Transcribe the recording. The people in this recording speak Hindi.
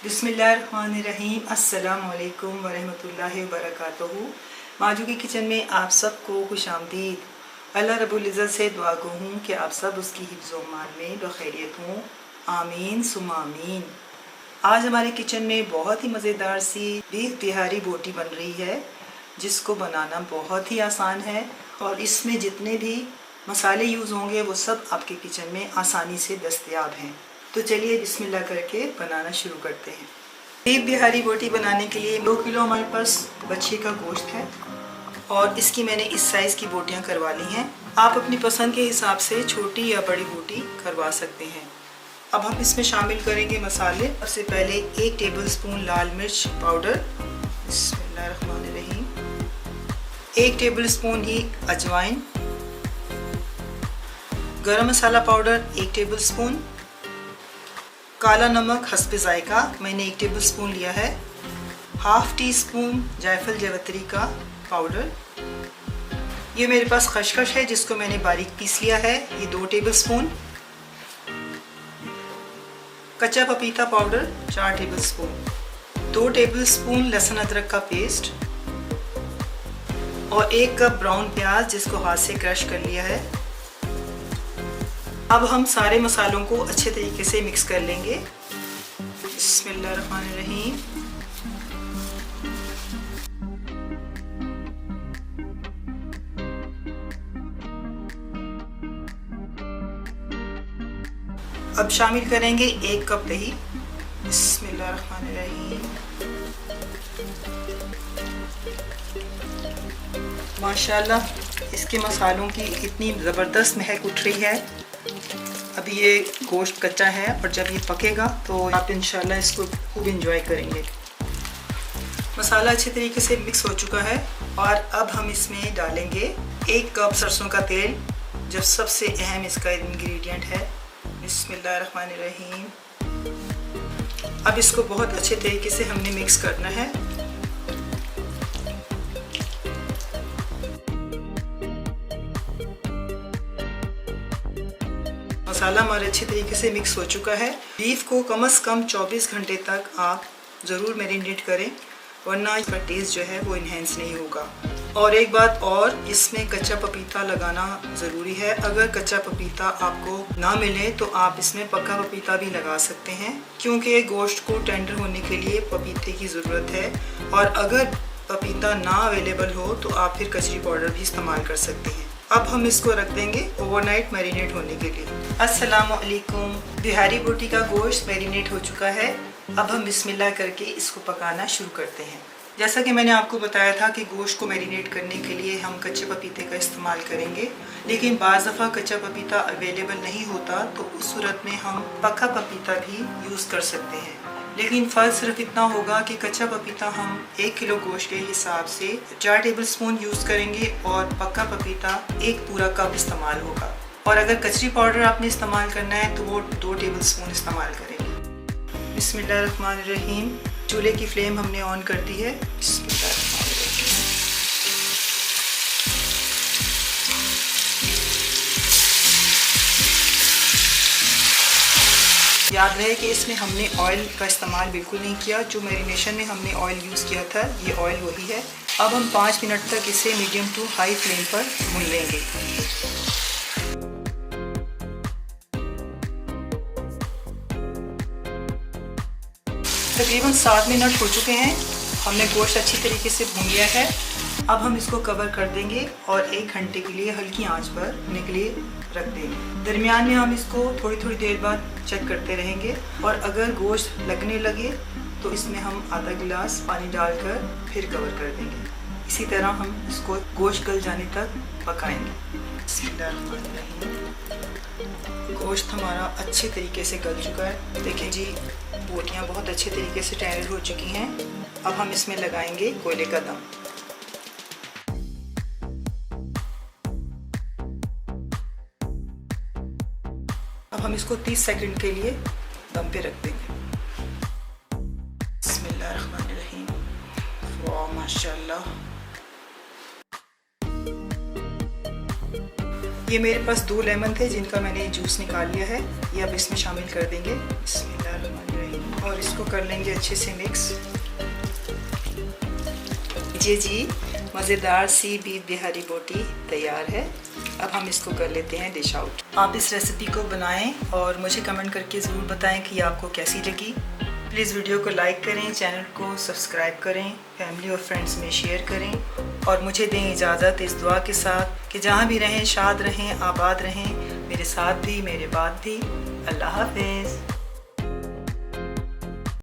बिस्मिल्लाहिर्रहमानिर्रहीम। अस्सलामुअलैकुम वरहमतुल्लाहि वबरकातुहू। माजू की किचन में आप सबको खुशामदीद। अल्लाह रब्बुल इज़्ज़त से दुआ गो हूँ कि आप सब उसकी हिफ्ज़ व अमान में बखैरियत हों। आमीन सुम्मा आमीन। आज हमारे किचन में बहुत ही मज़ेदार सी बीफ बिहारी बोटी बन रही है, जिसको बनाना बहुत ही आसान है और इसमें जितने भी मसाले यूज़ होंगे वो सब आपके किचन में आसानी से दस्तयाब हैं। तो चलिए बिस्मिल्लाह करके बनाना शुरू करते हैं। बीफ बिहारी बोटी बनाने के लिए 2 किलो हमारे पास बच्चे का गोश्त है और इसकी मैंने इस साइज़ की बोटियां करवा ली हैं। आप अपनी पसंद के हिसाब से छोटी या बड़ी बोटी करवा सकते हैं। अब हम इसमें शामिल करेंगे मसाले। सबसे पहले 1 टेबलस्पून लाल मिर्च पाउडर, बिस्मिल्लाहिर्रहमानिर्रहीम। 1 टेबलस्पून ही अजवाइन, गरम मसाला पाउडर 1 टेबलस्पून, काला नमक हस्ब जायका मैंने 1 टेबलस्पून लिया है, हाफ टी स्पून जायफल जावित्री का पाउडर, ये मेरे पास खसखस है जिसको मैंने बारीक पीस लिया है, ये 2 टेबलस्पून, कच्चा पपीता पाउडर 4 टेबलस्पून, 2 टेबलस्पून लहसुन अदरक का पेस्ट और 1 कप ब्राउन प्याज जिसको हाथ से क्रश कर लिया है। अब हम सारे मसालों को अच्छे तरीके से मिक्स कर लेंगे। बिस्मिल्लाहिर्रहमानिर्रहीम। अब शामिल करेंगे 1 कप दही। बिस्मिल्लाहिर्रहमानिर्रहीम। माशाल्लाह इसके मसालों की इतनी ज़बरदस्त महक उठ रही है। अभी ये गोश्त कच्चा है और जब ये पकेगा तो आप इंशाल्लाह इसको खूब इंजॉय करेंगे। मसाला अच्छे तरीके से मिक्स हो चुका है और अब हम इसमें डालेंगे 1 कप सरसों का तेल, जो सबसे अहम इसका इंग्रेडिएंट है। बिस्मिल्लाहिर्रहमानिर्रहीम। अब इसको बहुत अच्छे तरीके से हमने मिक्स करना है। मसाला हमारे अच्छे तरीके से मिक्स हो चुका है। बीफ को कम से कम 24 घंटे तक आप ज़रूर मैरिनेट करें, वरना इसका टेस्ट जो है वो इन्हेंस नहीं होगा। और एक बात और, इसमें कच्चा पपीता लगाना ज़रूरी है। अगर कच्चा पपीता आपको ना मिले तो आप इसमें पक्का पपीता भी लगा सकते हैं, क्योंकि गोश्त को टेंडर होने के लिए पपीते की ज़रूरत है। और अगर पपीता ना अवेलेबल हो तो आप फिर कचरी पाउडर भी इस्तेमाल कर सकते हैं। अब हम इसको रख देंगे ओवरनाइट मैरिनेट होने के लिए। अस्सलामुअलैकुम। बिहारी बोटी का गोश्त मैरिनेट हो चुका है। अब हम बिस्मिल्लाह करके इसको पकाना शुरू करते हैं। जैसा कि मैंने आपको बताया था कि गोश्त को मैरिनेट करने के लिए हम कच्चे पपीते का इस्तेमाल करेंगे, लेकिन बाज़ दफ़ा कच्चा पपीता अवेलेबल नहीं होता तो उस सूरत में हम पक्का पपीता भी यूज़ कर सकते हैं। लेकिन फ़र्क सिर्फ इतना होगा कि कच्चा पपीता हम 1 किलो गोश्त के हिसाब से 4 टेबलस्पून यूज़ करेंगे और पक्का पपीता 1 पूरा कप इस्तेमाल होगा। और अगर कचरी पाउडर आपने इस्तेमाल करना है तो वो 2 टेबलस्पून इस्तेमाल करेंगे। बिस्मिल्लाहिर्रहमानिर्रहीम। चूल्हे की फ्लेम हमने ऑन कर दी है। याद रहे कि इसमें हमने ऑयल का इस्तेमाल बिल्कुल नहीं किया। जो मैरिनेशन में हमने ऑयल यूज़ किया था ये ऑयल वही है। अब हम 5 मिनट तक इसे मीडियम टू हाई फ्लेम पर भून लेंगे। तकरीबन 7 मिनट हो चुके हैं। हमने गोश्त अच्छी तरीके से भून लिया है। अब हम इसको कवर कर देंगे और 1 घंटे के लिए हल्की आंच पर भुनने के लिए रख देंगे। दरमियान में हम इसको थोड़ी थोड़ी देर बाद चेक करते रहेंगे और अगर गोश्त लगने लगे तो इसमें हम आधा गिलास पानी डालकर फिर कवर कर देंगे। इसी तरह हम इसको गोश्त गल जाने तक पकाएंगे। गोश्त हमारा अच्छे तरीके से गल चुका है। देखें जी, बोटियाँ बहुत अच्छे तरीके से टेंडर हो चुकी हैं। अब हम इसमें लगाएंगे कोयले का दम। अब हम इसको 30 सेकंड के लिए दम पे रख देंगे। बिस्मिल्लाहिर्रहमानिर्रहीम। वाह माशाल्लाह। ये मेरे पास 2 लेमन थे जिनका मैंने जूस निकाल लिया है, ये अब इसमें शामिल कर देंगे। बिस्मिल्लाहिर्रहमानिर्रहीम। और इसको कर लेंगे अच्छे से मिक्स। जी मज़ेदार सी बीफ बिहारी बोटी तैयार है। अब हम इसको कर लेते हैं डिश आउट। आप इस रेसिपी को बनाएं और मुझे कमेंट करके ज़रूर बताएं कि आपको कैसी लगी। प्लीज़ वीडियो को लाइक करें, चैनल को सब्सक्राइब करें, फैमिली और फ्रेंड्स में शेयर करें और मुझे दें इजाज़त इस दुआ के साथ कि जहाँ भी रहें शाद रहें, आबाद रहें, मेरे साथ भी मेरे बाद भी। अल्लाह हाफ़िज़।